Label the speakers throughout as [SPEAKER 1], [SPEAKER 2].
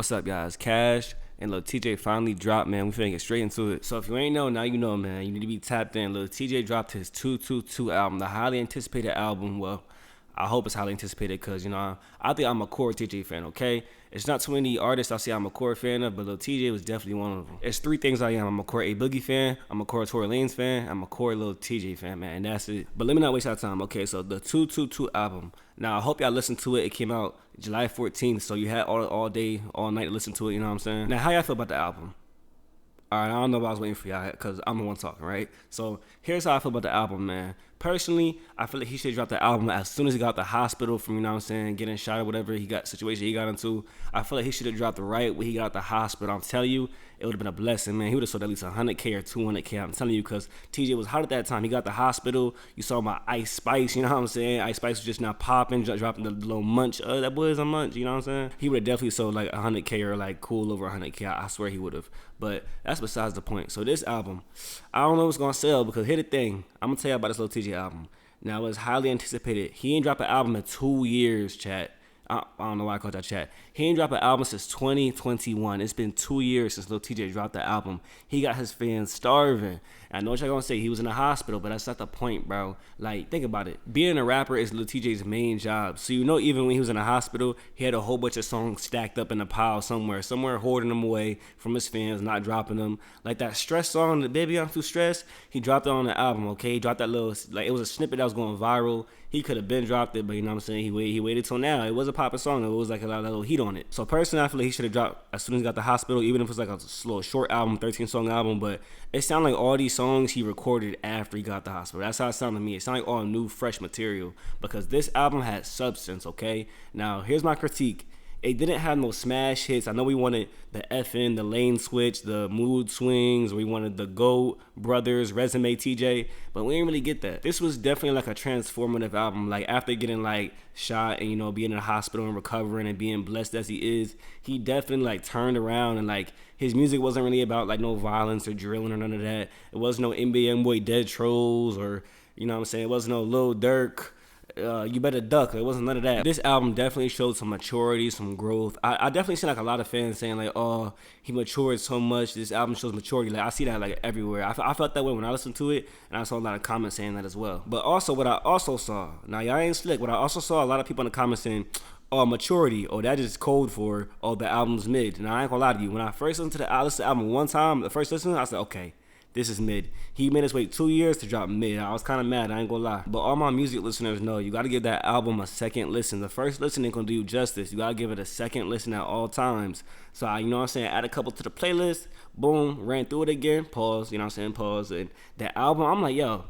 [SPEAKER 1] What's up, guys? Cash and Lil Tjay finally dropped, man. We finna get straight into it. So if you ain't know, now you know, man. You need to be tapped in. Lil Tjay dropped his 222 album, the highly anticipated album. Well, I hope it's highly anticipated because, I think I'm a core Tjay fan, okay? It's not too many artists I say I'm a core fan of, but Lil Tjay was definitely one of them. It's three things I am. I'm a core A Boogie fan, I'm a core Tory Lanez fan, I'm a core Lil Tjay fan, man, and that's it. But let me not waste our time, okay? So the 222 album. Now, I hope y'all listened to it. It came out July 14th, so you had all day, all night to listen to it, you know what I'm saying? Now, how y'all feel about the album? All right, I don't know if I was waiting for y'all because I'm the one talking, right? So here's how I feel about the album, man. Personally, I feel like he should drop the album as soon as he got out the hospital from, getting shot or whatever situation he got into. I feel like he should have dropped it right when he got out the hospital. I'm telling you, it would have been a blessing, man. He would have sold at least 100K or 200K. I'm telling you, because TJ was hot at that time. He got the hospital. You saw my Ice Spice, you know what I'm saying? Ice Spice was just now popping, dropping the little munch. That boy is a munch, you know what I'm saying? He would have definitely sold like 100K or like cool over 100K. I swear he would have. But that's besides the point. So this album, I don't know what's going to sell because here's the thing. I'm going to tell you about this Lil Tjay album. Now, it's highly anticipated. He ain't dropped an album in 2 years, chat. I don't know why I called that chat. He ain't dropped an album since 2021. It's been 2 years since Lil Tjay dropped the album. He got his fans starving. I know what y'all gonna say. He was in the hospital, but that's not the point, bro. Like, think about it. Being a rapper is Lil Tjay's main job. So even when he was in the hospital, he had a whole bunch of songs stacked up in a pile somewhere hoarding them away from his fans, not dropping them. Like that Stress song, the Baby I'm Too Stressed, he dropped it on the album, okay? He dropped that little, like, it was a snippet that was going viral. He could have been dropped it, but you know what I'm saying? He waited till now. It was a poppin' song. It was like a lot of little heat on it. So personally, I feel like he should have dropped as soon as he got the hospital, even if it's like a slow, short album, 13-song album. But it sounded like all these songs he recorded after he got the hospital. That's how it sounded to me. It sounded like all new, fresh material because this album had substance, okay? Now, here's my critique. It didn't have no smash hits. I know we wanted the FN, the lane switch, the mood swings. We wanted the GOAT, Brothers, Resume, TJ, but we didn't really get that. This was definitely like a transformative album. Like after getting like shot and being in the hospital and recovering and being blessed as he is, he definitely like turned around and like his music wasn't really about like no violence or drilling or none of that. It wasn't no NBA Boy Dead Trolls or you know what I'm saying. It wasn't no Lil Durk. You better duck. It wasn't none of that. This album definitely showed some maturity, some growth. I definitely see like a lot of fans saying like, oh, he matured so much. This album shows maturity. Like I see that like everywhere. I felt that way when I listened to it, and I saw a lot of comments saying that as well. But also what I also saw, now y'all ain't slick, but I also saw a lot of people in the comments saying, oh, maturity. Oh, that is code for, oh, the album's mid. Now I ain't gonna lie to you. When I first listened to the album one time, the first listen, I said, okay, this is mid. He made us wait 2 years to drop mid. I was kind of mad, I ain't gonna lie. But all my music listeners know you gotta give that album a second listen. The first listen ain't gonna do you justice. You gotta give it a second listen at all times. So you know what I'm saying, add a couple to the playlist, boom, ran through it again, pause, you know what I'm saying, pause. And that album, I'm like, yo,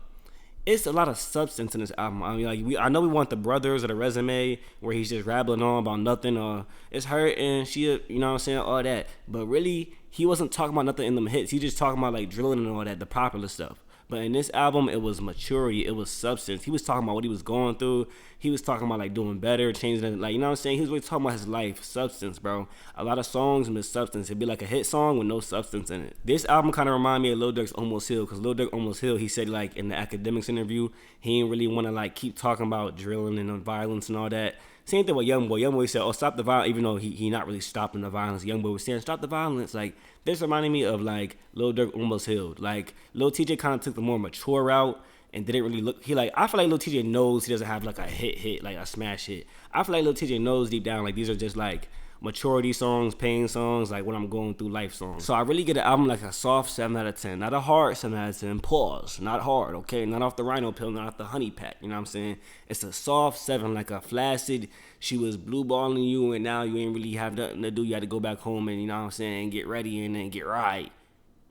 [SPEAKER 1] it's a lot of substance in this album. I mean, like I know we want the Brothers or the Resume where he's just rambling on about nothing or it's hurting, shit, you know what I'm saying, all that. But really, he wasn't talking about nothing in them hits. He just talking about like drilling and all that, the popular stuff. But in this album, it was maturity, it was substance. He was talking about what he was going through. He was talking about like doing better, changing it, like, you know what I'm saying? He was really talking about his life, substance, bro. A lot of songs miss substance. It'd be like a hit song with no substance in it. This album kind of remind me of Lil Durk's Almost Healed, because Lil Durk Almost Healed, he said like in the academics interview, he didn't really want to like keep talking about drilling and violence and all that. Same thing with Youngboy. Youngboy said, oh, stop the violence, even though he not really stopping the violence. Youngboy was saying, stop the violence. Like, this reminded me of, like, Lil Durk Almost Healed. Like, Lil Tjay kind of took the more mature route and didn't really look. I feel like Lil Tjay knows he doesn't have, like, a hit, like a smash hit. I feel like Lil Tjay knows deep down, like, these are just, like, maturity songs, pain songs, like when I'm going through life songs. So I really get an album like a soft 7 out of 10. Not a hard 7 out of 10. Pause. Not hard, okay? Not off the Rhino pill, not off the honey pack. You know what I'm saying? It's a soft 7, like a flaccid, she was blue balling you and now you ain't really have nothing to do. You had to go back home and, you know what I'm saying, get ready and then get right.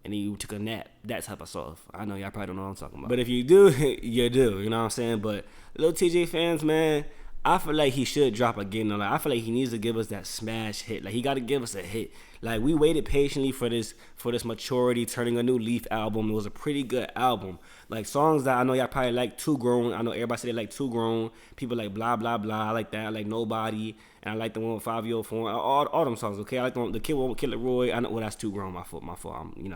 [SPEAKER 1] And then you took a nap. That type of soft. I know y'all probably don't know what I'm talking about. But if you do, you do. You know what I'm saying? But Lil Tjay fans, man, I feel like he should drop again. Like I feel like he needs to give us that smash hit. Like he got to give us a hit. Like we waited patiently for this maturity, turning a new leaf album. It was a pretty good album. Like songs that I know y'all probably like, Too Grown. I know everybody said they like Too Grown. People like Blah Blah Blah. I like that. I like Nobody. And I like the one with 5-Year-Old Form. All them songs, okay? I like the kid one with Killer Roy. I know, well, that's Too Grown. My fault. I'm,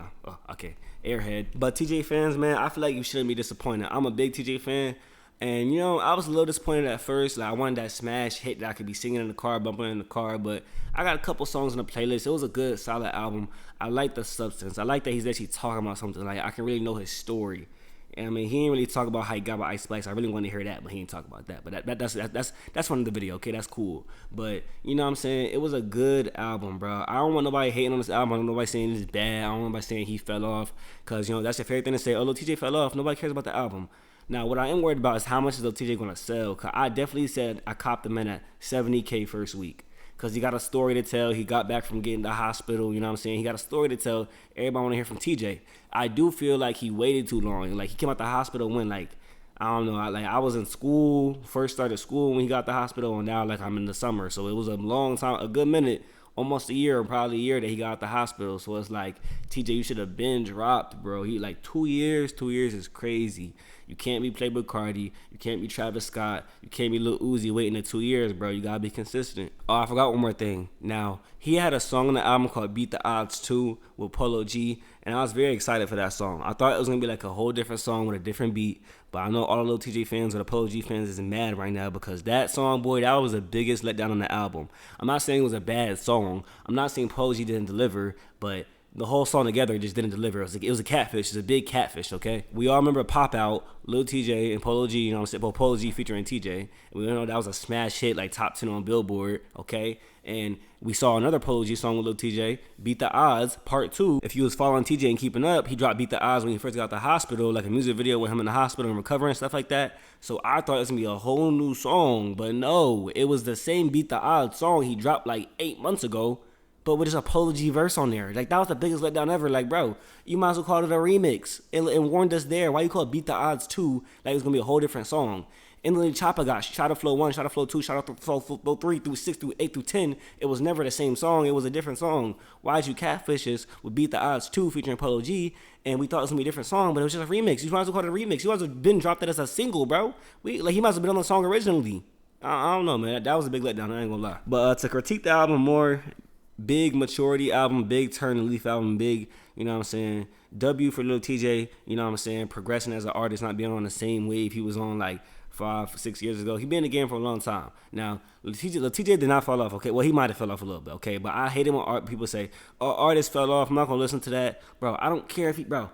[SPEAKER 1] okay. Airhead. But TJ fans, man, I feel like you shouldn't be disappointed. I'm a big TJ fan. And I was a little disappointed at first. Like I wanted that smash hit that I could be singing in the car, bumping in the car. But I got a couple songs in the playlist. It was a good, solid album. I like the substance. I like that he's actually talking about something. Like I can really know his story. And I mean, he didn't really talk about how he got with Ice Spice. I really want to hear that, but he didn't talk about that. But that's one of the video. Okay, that's cool. But you know what I'm saying? It was a good album, bro. I don't want nobody hating on this album. I don't want nobody saying it's bad. I don't want nobody saying he fell off. Cause that's your favorite thing to say. Oh, Lil Tjay fell off. Nobody cares about the album. Now, what I am worried about is how much is Lil Tjay gonna sell. Cause I definitely said I copped the man at 70K first week. Cause he got a story to tell. He got back from getting to the hospital. You know what I'm saying? He got a story to tell. Everybody want to hear from TJ. I do feel like he waited too long. Like he came out the hospital when I don't know. I was in school, first started school when he got the hospital, and now I'm in the summer. So it was a long time, a good minute, almost a year, probably a year that he got out the hospital. So it's like, TJ, you should have been dropped, bro. He 2 years. 2 years is crazy. You can't be Playboi Carti. You can't be Travis Scott. You can't be Lil Uzi waiting the 2 years, bro. You gotta be consistent. Oh, I forgot one more thing. Now, he had a song on the album called Beat the Odds 2 with Polo G, and I was very excited for that song. I thought it was gonna be like a whole different song with a different beat, but I know all the Lil Tjay fans or the Polo G fans is mad right now because that song, boy, that was the biggest letdown on the album. I'm not saying it was a bad song. I'm not saying Polo G didn't deliver, but the whole song together just didn't deliver. It was a catfish. It's a big catfish, okay? We all remember Pop Out, Lil Tjay and Polo G, you know what I'm saying? Well, Polo G featuring TJ. And we all know that was a smash hit, top 10 on Billboard, okay? And we saw another Polo G song with Lil Tjay, Beat the Odds, Part 2. If you was following TJ and keeping up, he dropped Beat the Odds when he first got out the hospital, like a music video with him in the hospital and recovering and stuff like that. So I thought it was going to be a whole new song, but no. It was the same Beat the Odds song he dropped 8 months ago, but with just a Polo G verse on there. That was the biggest letdown ever. Bro, you might as well call it a remix. And warned us there. Why you call it Beat the Odds 2? It was going to be a whole different song. And then Chopper got Shot of Flow 1, Shot of Flow 2, Shot of Flow 3 through 6 through 8 through 10. It was never the same song. It was a different song. Why'd you catfish us with Beat the Odds 2 featuring Polo G? And we thought it was going to be a different song, but it was just a remix. You might as well call it a remix. You might as well have been dropped that as a single, bro. He might as well been on the song originally. I don't know, man. That was a big letdown. I ain't going to lie. But to critique the album more, big maturity album, big turn the leaf album, big, you know what I'm saying, W for Lil Tjay, you know what I'm saying, progressing as an artist, not being on the same wave he was on 5-6 years ago. He been in the game for a long time. Now, Lil Tjay did not fall off, okay? Well, he might have fell off a little bit, okay? But I hate it when people say, oh, artist fell off, I'm not going to listen to that. Bro, I don't care if bro,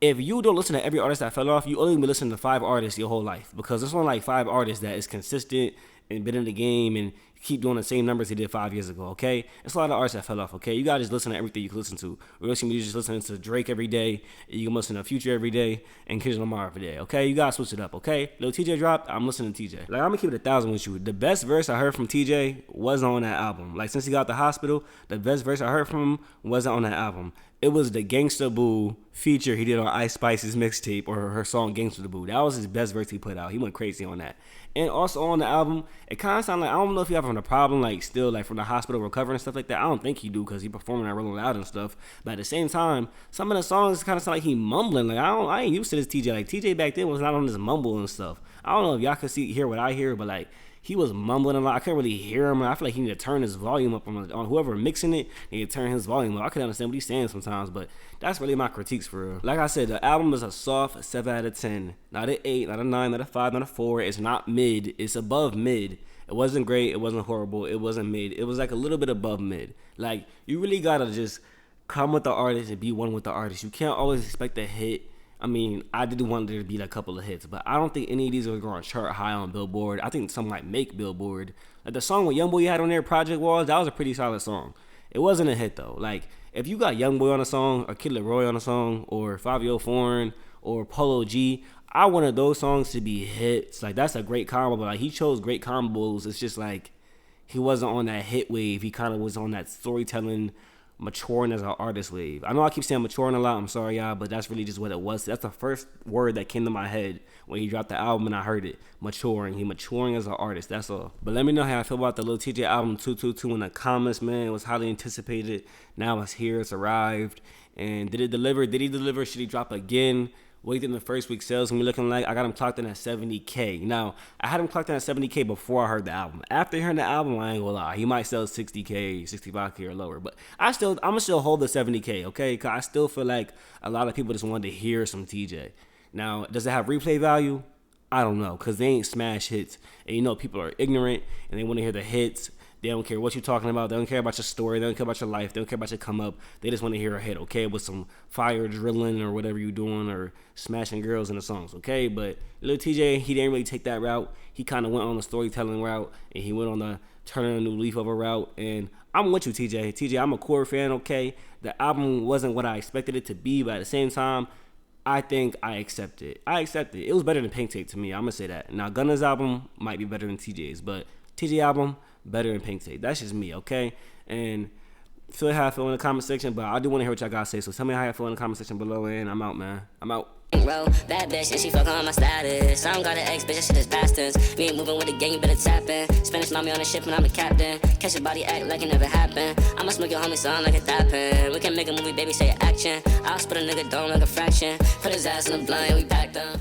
[SPEAKER 1] if you don't listen to every artist that fell off, you only be listening to 5 artists your whole life, because there's only 5 artists that is consistent and been in the game and keep doing the same numbers they did 5 years ago, okay? It's a lot of artists that fell off, okay? You gotta just listen to everything you can listen to. Real you just listening to Drake every day, you can listen to Future every day, and Kendrick Lamar every day, okay? You gotta switch it up, okay? Lil Tjay dropped, I'm listening to TJ. I'm gonna keep it 1,000 with you. The best verse I heard from TJ wasn't on that album. Since he got the hospital, the best verse I heard from him wasn't on that album. It was the Gangsta Boo feature he did on Ice Spice's mixtape, or her song Gangsta Boo. That was his best verse he put out. He went crazy on that. And also on the album, it kind of sounded I don't know if you having a problem, still, from the hospital recovering and stuff like that. I don't think he do, because he performing that really loud and stuff. But at the same time, some of the songs kind of sound like he mumbling. I ain't used to this TJ. TJ back then was not on this mumble and stuff. I don't know if y'all could hear what I hear, but he was mumbling a lot. I couldn't really hear him. I feel like he need to turn his volume up on whoever mixing it. He need to turn his volume up. I could understand what he's saying sometimes, but that's really my critiques for real. Like I said, the album is a soft 7 out of 10. Not an 8, not a 9, not a 5, not a 4. It's not mid. It's above mid. It wasn't great. It wasn't horrible. It wasn't mid. It was a little bit above mid. You really gotta just come with the artist and be one with the artist. You can't always expect a hit. I mean, I did want there to be a couple of hits, but I don't think any of these are going to chart high on Billboard. I think some might make Billboard. The song with Youngboy had on there, Project Walls, that was a pretty solid song. It wasn't a hit, though. If you got Youngboy on a song, or Kid Leroy on a song, or Fabio Foreign, or Polo G, I wanted those songs to be hits. That's a great combo, but he chose great combos. It's just he wasn't on that hit wave. He kind of was on that storytelling, maturing as an artist wave. I know I keep saying maturing a lot, I'm sorry y'all, but that's really just what it was. That's the first word that came to my head when he dropped the album and I heard it. Maturing. He maturing as an artist, that's all. But let me know how I feel about the Lil Tjay album 222 in the comments, man. It was highly anticipated. Now it's here, it's arrived. And did it deliver? Did he deliver? Should he drop again? What do you think the first week sales gonna be looking like? I got him clocked in at 70K. Now, I had him clocked in at 70K before I heard the album. After hearing the album, I ain't gonna lie. He might sell 60K, 65K or lower. But I'm gonna still hold the 70K, okay? Because I still feel like a lot of people just wanted to hear some TJ. Now, does it have replay value? I don't know, because they ain't smash hits. And you know, people are ignorant and they want to hear the hits. They don't care what you're talking about. They don't care about your story. They don't care about your life. They don't care about your come up. They just want to hear a hit, okay? With some fire drilling or whatever you're doing or smashing girls in the songs, okay? But Lil Tjay, he didn't really take that route. He kind of went on the storytelling route and he went on the turning a new leaf over route. And I'm with you, TJ. TJ, I'm a core fan, okay? The album wasn't what I expected it to be, but at the same time, I think I accept it. I accept it. It was better than Pink Tape to me. I'm going to say that. Now, Gunna's album might be better than TJ's, but TJ album, better than Pink Tape. That's just me, okay? And feel how I feel in the comment section, but I do want to hear what y'all guys say. So tell me how you feel in the comment section below, and I'm out, man. I'm out.
[SPEAKER 2] Bro, bad bitch, and she fucking on my status. I don't got an ex, bitch, that shit is past tense. We ain't moving with the gang, you better tap in. Spanish mommy on the ship, and I'm a captain. Catch your body, act like it never happened. I'ma smoke your homie son like a tappin'. We can make a movie, baby, say action. I'll split a nigga dome like a fraction. Put his ass in the blunt, we packed up.